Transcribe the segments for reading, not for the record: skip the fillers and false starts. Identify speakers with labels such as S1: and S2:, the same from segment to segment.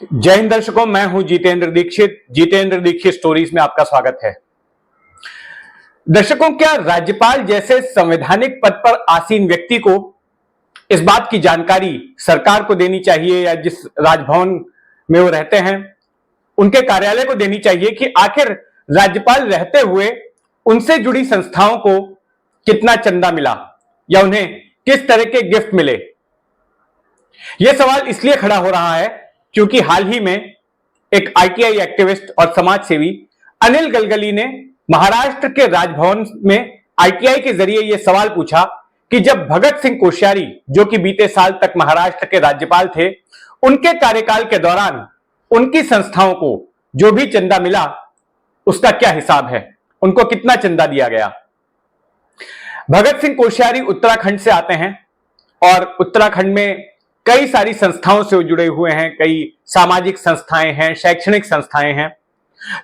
S1: जय हिंद दर्शकों, मैं हूं जितेंद्र दीक्षित स्टोरीज में आपका स्वागत है। दर्शकों, क्या राज्यपाल जैसे संवैधानिक पद पर आसीन व्यक्ति को इस बात की जानकारी सरकार को देनी चाहिए या जिस राजभवन में वो रहते हैं उनके कार्यालय को देनी चाहिए कि आखिर राज्यपाल रहते हुए उनसे जुड़ी संस्थाओं को कितना चंदा मिला या उन्हें किस तरह के गिफ्ट मिले? यह सवाल इसलिए खड़ा हो रहा है क्योंकि हाल ही में एक आईटीआई एक्टिविस्ट और समाज सेवी अनिल गलगली ने महाराष्ट्र के राजभवन में आईटीआई के जरिए यह सवाल पूछा कि जब भगत सिंह कोश्यारी, जो कि बीते साल तक महाराष्ट्र के राज्यपाल थे, उनके कार्यकाल के दौरान उनकी संस्थाओं को जो भी चंदा मिला उसका क्या हिसाब है, उनको कितना चंदा दिया गया। भगत सिंह कोश्यारी उत्तराखंड से आते हैं और उत्तराखंड में कई सारी संस्थाओं से जुड़े हुए हैं, कई सामाजिक संस्थाएं हैं, शैक्षणिक संस्थाएं हैं।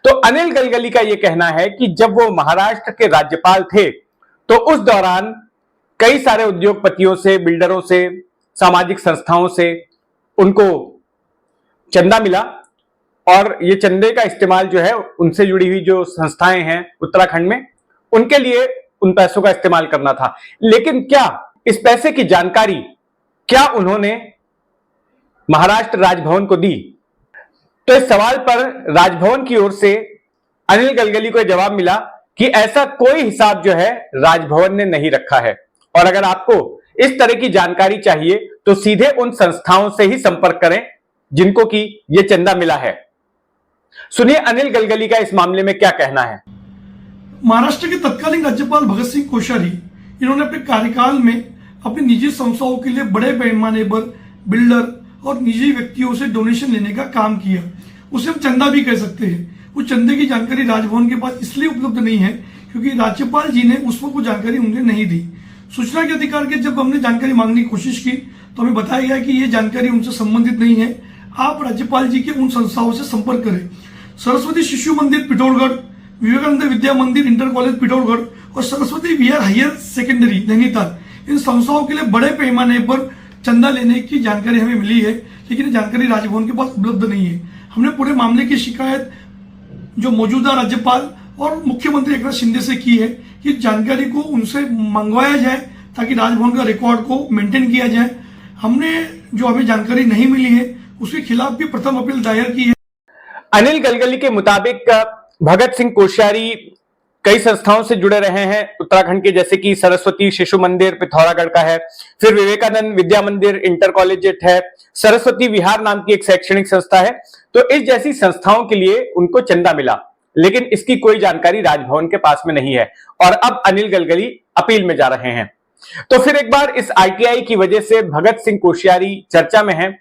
S1: तो अनिल गलगली का यह कहना है कि जब वो महाराष्ट्र के राज्यपाल थे तो उस दौरान कई सारे उद्योगपतियों से, बिल्डरों से, सामाजिक संस्थाओं से उनको चंदा मिला और ये चंदे का इस्तेमाल जो है उनसे जुड़ी हुई जो संस्थाएं हैं उत्तराखंड में, उनके लिए उन पैसों का इस्तेमाल करना था। लेकिन क्या इस पैसे की जानकारी क्या उन्होंने महाराष्ट्र राजभवन को दी? तो इस सवाल पर राजभवन की ओर से अनिल गलगली को जवाब मिला कि ऐसा कोई हिसाब जो है राजभवन ने नहीं रखा है और अगर आपको इस तरह की जानकारी चाहिए तो सीधे उन संस्थाओं से ही संपर्क करें जिनको कि यह चंदा मिला है। सुनिए अनिल गलगली का इस मामले में क्या कहना है।
S2: महाराष्ट्र के तत्कालीन राज्यपाल भगत सिंह कोश्यारी, इन्होंने अपने कार्यकाल में अपनी निजी संस्थाओं के लिए बड़े पैमाने पर बिल्डर और निजी व्यक्तियों से डोनेशन लेने का काम किया। उसे हम चंदा भी कह सकते हैं। उस चंदे की जानकारी राजभवन के पास इसलिए उपलब्ध नहीं है क्योंकि राज्यपाल जी ने उस पर कोई जानकारी उन्हें नहीं दी। सूचना के अधिकार के जब हमने जानकारी मांगने की कोशिश की तो हमें बताया गया कि ये जानकारी उनसे संबंधित नहीं है, आप राज्यपाल जी के उन संस्थाओं से संपर्क करें। सरस्वती शिशु मंदिर पिथौरागढ़, विवेकानंद विद्या मंदिर इंटर कॉलेज पिथौरागढ़ और सरस्वती विहार हायर सेकेंडरी नैनीताल, इन संस्थाओं के लिए बड़े पैमाने पर चंदा लेने की जानकारी हमें मिली है, लेकिन जानकारी राजभवन के पास उपलब्ध नहीं है। हमने पूरे मामले की शिकायत जो मौजूदा राज्यपाल और मुख्यमंत्री एकनाथ शिंदे से की है कि जानकारी को उनसे मंगवाया जाए ताकि राजभवन का रिकॉर्ड को मेंटेन किया जाए। हमने जो हमें जानकारी नहीं मिली है उसके खिलाफ भी प्रथम अपील दायर की है।
S1: अनिल गलगली के मुताबिक भगत सिंह कोश्यारी कई संस्थाओं से जुड़े रहे हैं उत्तराखंड के, जैसे कि सरस्वती शिशु मंदिर पिथौरागढ़ का है, फिर विवेकानंद विद्या मंदिर इंटर कॉलेजिएट है, सरस्वती विहार नाम की एक शैक्षणिक संस्था है। तो इस जैसी संस्थाओं के लिए उनको चंदा मिला, लेकिन इसकी कोई जानकारी राजभवन के पास में नहीं है और अब अनिल गलगली अपील में जा रहे हैं। तो फिर एक बार इस आईटीआई की वजह से भगत सिंह कोश्यारी चर्चा में है।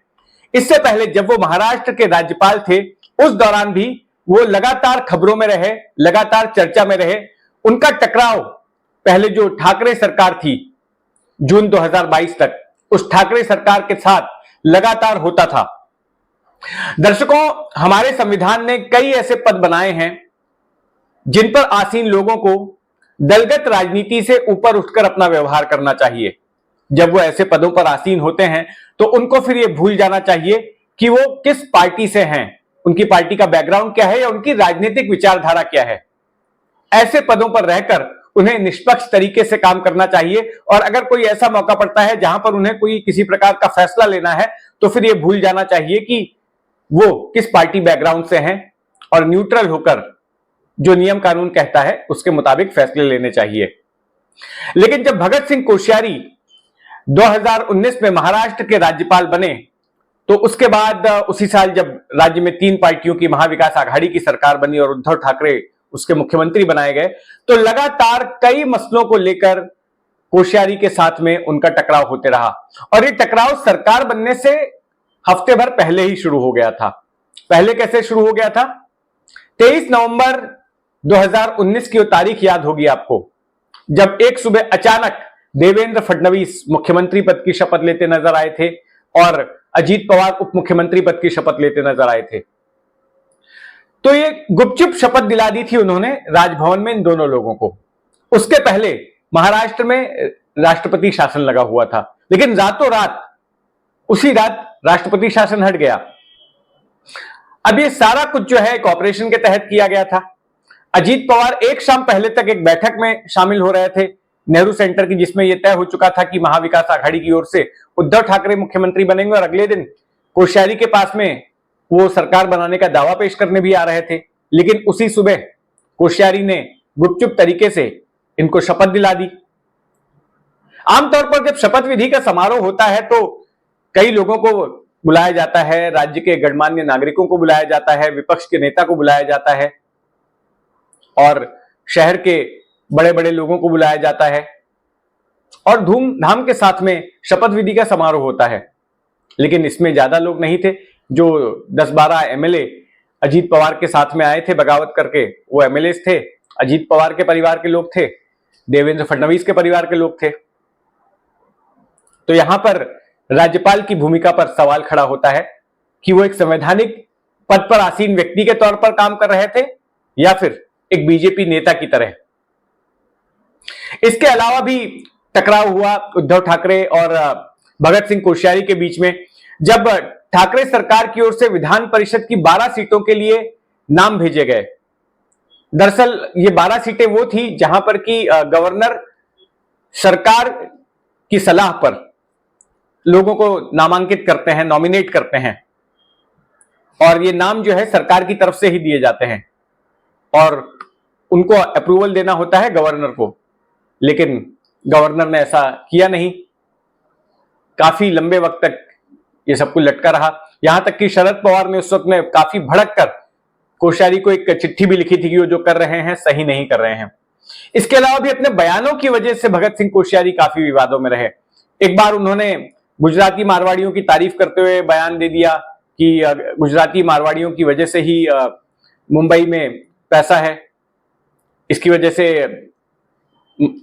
S1: इससे पहले जब वो महाराष्ट्र के राज्यपाल थे उस दौरान भी वो लगातार खबरों में रहे, लगातार चर्चा में रहे। उनका टकराव पहले जो ठाकरे सरकार थी जून 2022 तक, उस ठाकरे सरकार के साथ लगातार होता था। दर्शकों, हमारे संविधान ने कई ऐसे पद बनाए हैं जिन पर आसीन लोगों को दलगत राजनीति से ऊपर उठकर अपना व्यवहार करना चाहिए। जब वो ऐसे पदों पर आसीन होते हैं तो उनको फिर ये भूल जाना चाहिए कि वो किस पार्टी से हैं, उनकी पार्टी का बैकग्राउंड क्या है या उनकी राजनीतिक विचारधारा क्या है। ऐसे पदों पर रहकर उन्हें निष्पक्ष तरीके से काम करना चाहिए और अगर कोई ऐसा मौका पड़ता है जहां पर उन्हें कोई किसी प्रकार का फैसला लेना है तो फिर यह भूल जाना चाहिए कि वो किस पार्टी बैकग्राउंड से हैं और न्यूट्रल होकर जो नियम कानून कहता है उसके मुताबिक फैसले लेने चाहिए। लेकिन जब भगत सिंह कोश्यारी 2019 में महाराष्ट्र के राज्यपाल बने तो उसके बाद उसी साल जब राज्य में 3 पार्टियों की महाविकास आघाड़ी की सरकार बनी और उद्धव ठाकरे उसके मुख्यमंत्री बनाए गए तो लगातार कई मसलों को लेकर कोश्यारी के साथ में उनका टकराव होते रहा और ये टकराव सरकार बनने से हफ्ते भर पहले ही शुरू हो गया था। पहले कैसे शुरू हो गया था? 23 नवंबर 2019 की वो तारीख याद होगी आपको, जब एक सुबह अचानक देवेंद्र फडणवीस मुख्यमंत्री पद की शपथ लेते नजर आए थे और अजीत पवार उप मुख्यमंत्री पद की शपथ लेते नजर आए थे। तो ये गुपचुप शपथ दिला दी थी उन्होंने राजभवन में इन दोनों लोगों को। उसके पहले महाराष्ट्र में राष्ट्रपति शासन लगा हुआ था, लेकिन रातों रात उसी रात राष्ट्रपति शासन हट गया अब ये सारा कुछ जो है एक ऑपरेशन के तहत किया गया था। अजीत पवार एक शाम पहले तक एक बैठक में शामिल हो रहे थे नेहरू सेंटर की, जिसमें यह तय हो चुका था कि महाविकास आघाड़ी की ओर से उद्धव ठाकरे मुख्यमंत्री बनेंगे, और अगले दिन कोश्यारी के पास में वो सरकार बनाने का दावा पेश करने भी आ रहे थे। लेकिन उसी सुबह कोश्यारी ने गुपचुप तरीके से इनको शपथ दिला दी। आमतौर पर जब शपथ विधि का समारोह होता है तो कई लोगों को बुलाया जाता है, राज्य के गणमान्य नागरिकों को बुलाया जाता है, विपक्ष के नेता को बुलाया जाता है और शहर के बड़े बड़े लोगों को बुलाया जाता है और धूमधाम के साथ में शपथ विधि का समारोह होता है। लेकिन इसमें ज्यादा लोग नहीं थे। जो 10-12 एमएलए अजीत पवार के साथ में आए थे बगावत करके, वो एमएलए थे, अजीत पवार के परिवार के लोग थे, देवेंद्र फडणवीस के परिवार के लोग थे। तो यहां पर राज्यपाल की भूमिका पर सवाल खड़ा होता है कि वो एक संवैधानिक पद पर आसीन व्यक्ति के तौर पर काम कर रहे थे या फिर एक बीजेपी नेता की तरह। इसके अलावा भी टकराव हुआ उद्धव ठाकरे और भगत सिंह कोश्यारी के बीच में, जब ठाकरे सरकार की ओर से विधान परिषद की 12 सीटों के लिए नाम भेजे गए। दरअसल ये 12 सीटें वो थी जहां पर कि गवर्नर सरकार की सलाह पर लोगों को नामांकित करते हैं, नॉमिनेट करते हैं, और ये नाम जो है सरकार की तरफ से ही दिए जाते हैं और उनको अप्रूवल देना होता है गवर्नर को। लेकिन गवर्नर ने ऐसा किया नहीं। काफी लंबे वक्त तक ये सब कुछ लटका रहा, यहां तक कि शरद पवार ने उस वक्त में काफी भड़क कर कोश्यारी को एक चिट्ठी भी लिखी थी कि वो जो कर रहे हैं सही नहीं कर रहे हैं। इसके अलावा भी अपने बयानों की वजह से भगत सिंह कोश्यारी काफी विवादों में रहे। एक बार उन्होंने गुजराती मारवाड़ियों की तारीफ करते हुए बयान दे दिया कि गुजराती मारवाड़ियों की वजह से ही मुंबई में पैसा है, इसकी वजह से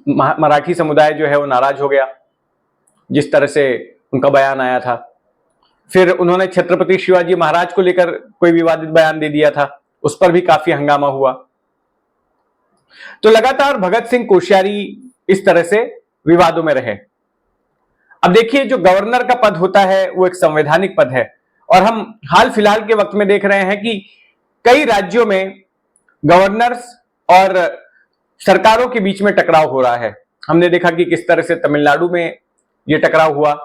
S1: मराठी समुदाय जो है वो नाराज हो गया, जिस तरह से उनका बयान आया था। फिर उन्होंने छत्रपति शिवाजी महाराज को लेकर कोई विवादित बयान दे दिया था, उस पर भी काफी हंगामा हुआ। तो लगातार भगत सिंह कोश्यारी इस तरह से विवादों में रहे। अब देखिए, जो गवर्नर का पद होता है वो एक संवैधानिक पद है और हम हाल फिलहाल के वक्त में देख रहे हैं कि कई राज्यों में गवर्नर्स और सरकारों के बीच में टकराव हो रहा है। हमने देखा कि किस तरह से तमिलनाडु में यह टकराव हुआ,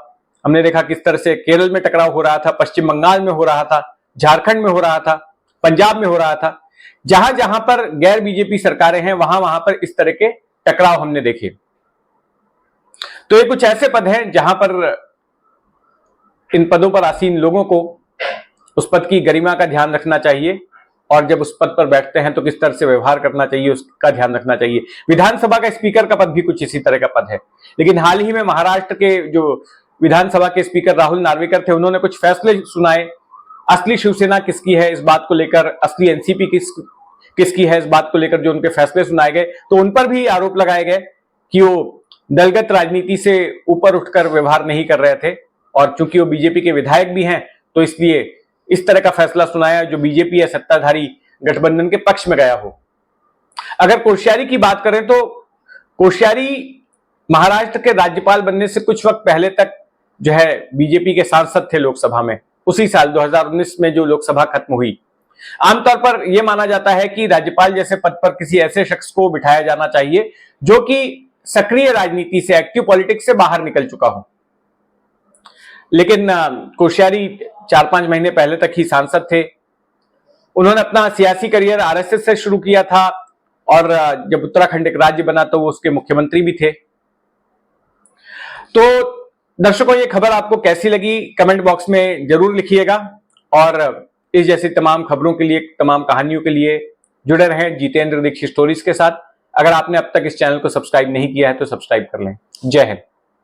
S1: हमने देखा किस तरह से केरल में टकराव हो रहा था, पश्चिम बंगाल में हो रहा था, झारखंड में हो रहा था, पंजाब में हो रहा था। जहां जहां पर गैर बीजेपी सरकारें हैं वहां वहां पर इस तरह के टकराव हमने देखे। तो ये कुछ ऐसे पद हैं जहां पर इन पदों पर आसीन लोगों को उस पद की गरिमा का ध्यान रखना चाहिए और जब उस पद पर बैठते हैं तो किस तरह से व्यवहार करना चाहिए उसका ध्यान रखना चाहिए। विधानसभा का स्पीकर का पद भी कुछ इसी तरह का पद है। लेकिन हाल ही में महाराष्ट्र के जो विधानसभा के स्पीकर राहुल नार्वेकर थे, उन्होंने कुछ फैसले सुनाए। असली शिवसेना किसकी है इस बात को लेकर, असली एनसीपी किसकी है इस बात को लेकर जो उनके फैसले सुनाए गए, तो उन पर भी आरोप लगाए गए कि वो दलगत राजनीति से ऊपर उठकर व्यवहार नहीं कर रहे थे और चूंकि वो बीजेपी के विधायक भी हैं तो इसलिए इस तरह का फैसला सुनाया जो बीजेपी या सत्ताधारी गठबंधन के पक्ष में गया हो। अगर कोश्यारी की बात करें तो कोश्यारी महाराष्ट्र के राज्यपाल बनने से कुछ वक्त पहले तक जो है बीजेपी के सांसद थे लोकसभा में। उसी साल 2019 में जो लोकसभा खत्म हुई। आमतौर पर यह माना जाता है कि राज्यपाल जैसे पद पर किसी ऐसे शख्स को बिठाया जाना चाहिए जो कि सक्रिय राजनीति से, एक्टिव पॉलिटिक्स से बाहर निकल चुका हो। लेकिन कोश्यारी 4-5 महीने पहले तक ही सांसद थे। उन्होंने अपना सियासी करियर आरएसएस से शुरू किया था और जब उत्तराखंड एक राज्य बना तो वो उसके मुख्यमंत्री भी थे। तो दर्शकों, ये खबर आपको कैसी लगी कमेंट बॉक्स में जरूर लिखिएगा और इस जैसी तमाम खबरों के लिए, तमाम कहानियों के लिए जुड़े रहें जितेंद्र दीक्षित स्टोरीज के साथ। अगर आपने अब तक इस चैनल को सब्सक्राइब नहीं किया है तो सब्सक्राइब कर लें। जय हिंद।